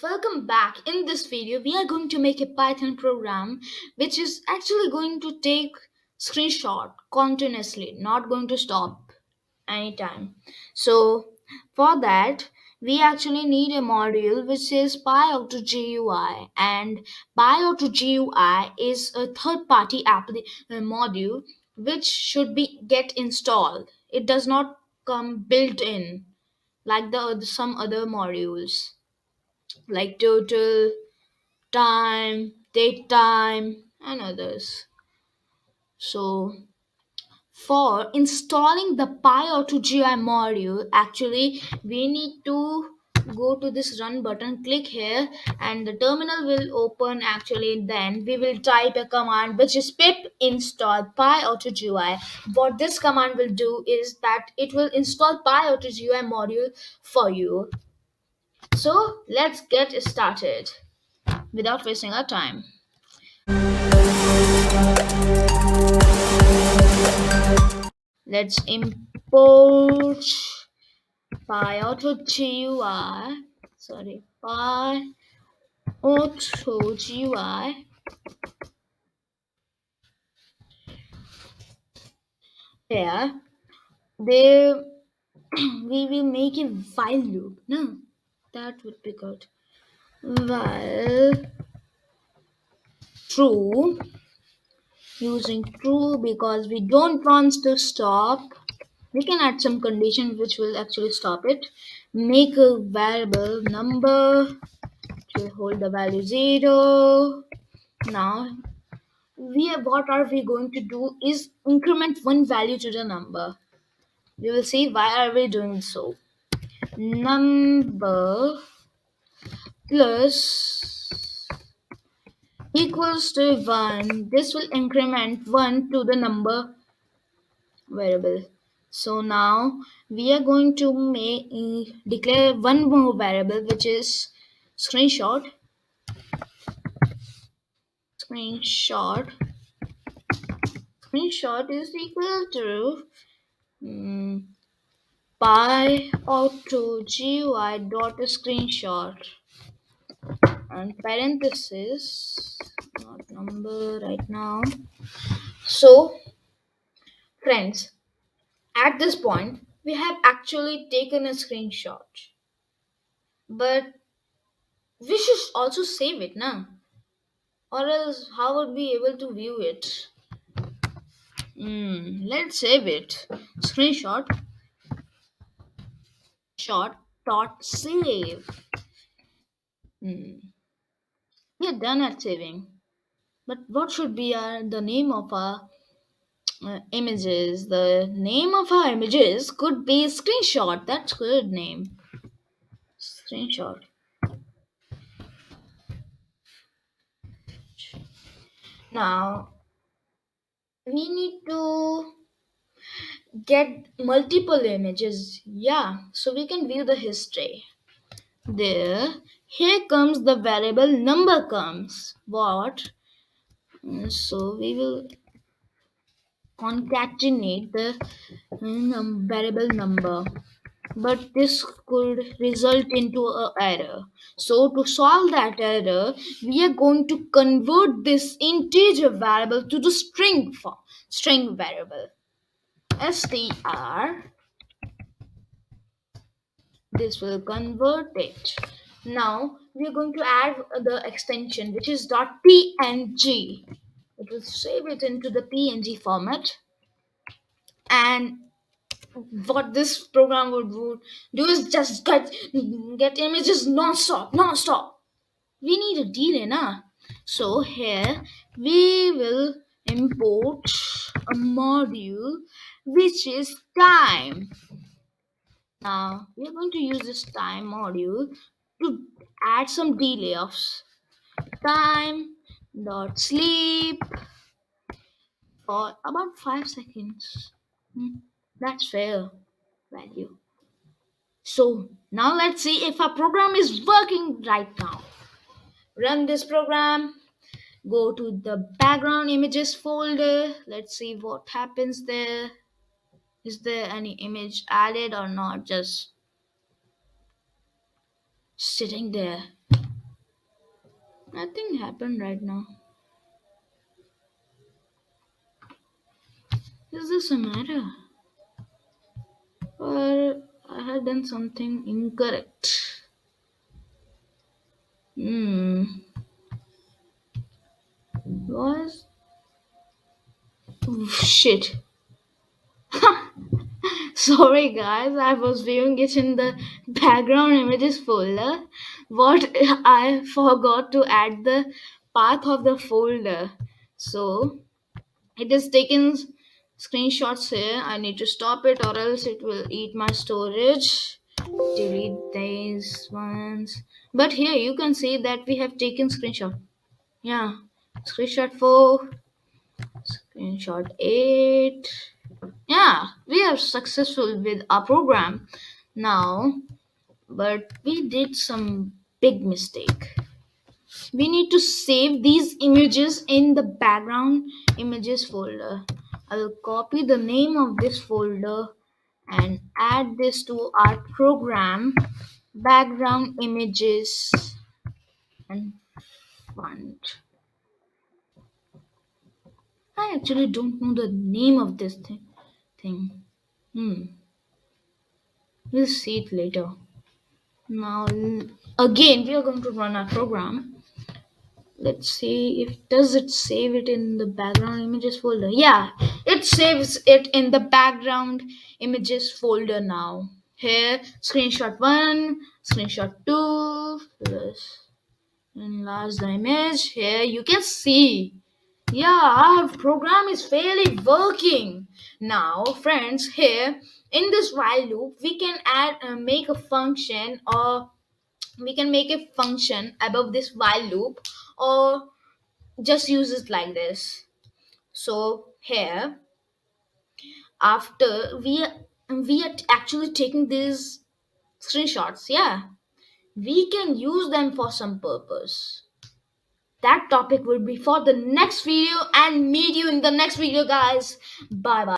Welcome back. In this video, we are going to make a Python program which is actually going to take screenshot continuously, not going to stop anytime. So for that, we actually need a module which is PyAutoGUI, and PyAutoGUI is a third-party module which should be get installed. It does not come built in like some other modules like total, time, date time, and others. So, for installing the PyAutoGI module, actually, we need to go to this run button, click here, and the terminal will open. Actually, then we will type a command which is pip install PyAutoGui. What this command will do is that it will install PyAutoGui module for you. So, let's get started without wasting our time. Let's import PyAutoGUI. Sorry, PyAutoGUI. Here, they we will make a while loop. No, that would be good. While true, using true because we don't want to stop. We can add some condition which will actually stop it. Make a variable number to hold the value 0. Now what are we going to do is increment one value to the number. We will see why are we doing so. Number plus equals to 1. This will increment 1 to the number variable. So now we are going to declare one more variable which is screenshot. Screenshot screenshot is equal to py auto gui dot screenshot and parenthesis, not number right now. So friends, at this point we have actually taken a screenshot, but we should also save it now, or else how would we able to view it? Let's save it. Screenshot shot dot save. We are done at saving. But what should be the name of our images? The name of our images could be screenshot. That's good name. Screenshot. Now we need to get multiple images. Yeah, so we can view the history. There, here comes the variable number comes. What? So we will concatenate the variable number, but this could result into a error. So to solve that error, we are going to convert this integer variable to the string variable str. This will convert it. Now we are going to add the extension which is .png. It will save it into the png format, and what this program would do is just get images non-stop. We need a delay now. So here we will import a module which is time. Now we are going to use this time module to add some delay of time dot sleep for about 5 seconds. That's fair value. So now let's see if our program is working right now. Run this program, go to the background images folder. Let's see what happens there. Is there any image added or not? Just sitting there. Nothing happened right now. Is this a matter? Or I had done something incorrect? Hmm. Was. Oh, shit. Sorry guys, I was viewing it in the background images folder. What I forgot to add the path of the folder. So it is taken screenshots here. I need to stop it or else it will eat my storage. Delete these ones. But here you can see that we have taken screenshot. Yeah. Screenshot 4, screenshot 8. Yeah, we are successful with our program now, but we did some big mistake. We need to save these images in the background images folder. I will copy the name of this folder and add this to our program, background images and font. I actually don't know the name of this thing. Hmm. We'll see it later. Now again we are going to run our program. Let's see if does it save it in the background images folder. Yeah, it saves it in the background images folder now. Here screenshot 1, screenshot 2, plus enlarge the image. Here you can see, yeah, our program is fairly working. Now friends, here in this while loop we can add make a function, or we can make a function above this while loop, or just use it like this. So here, after we are actually taking these screenshots, yeah, we can use them for some purpose. That topic will be for the next video, and meet you in the next video guys. Bye bye.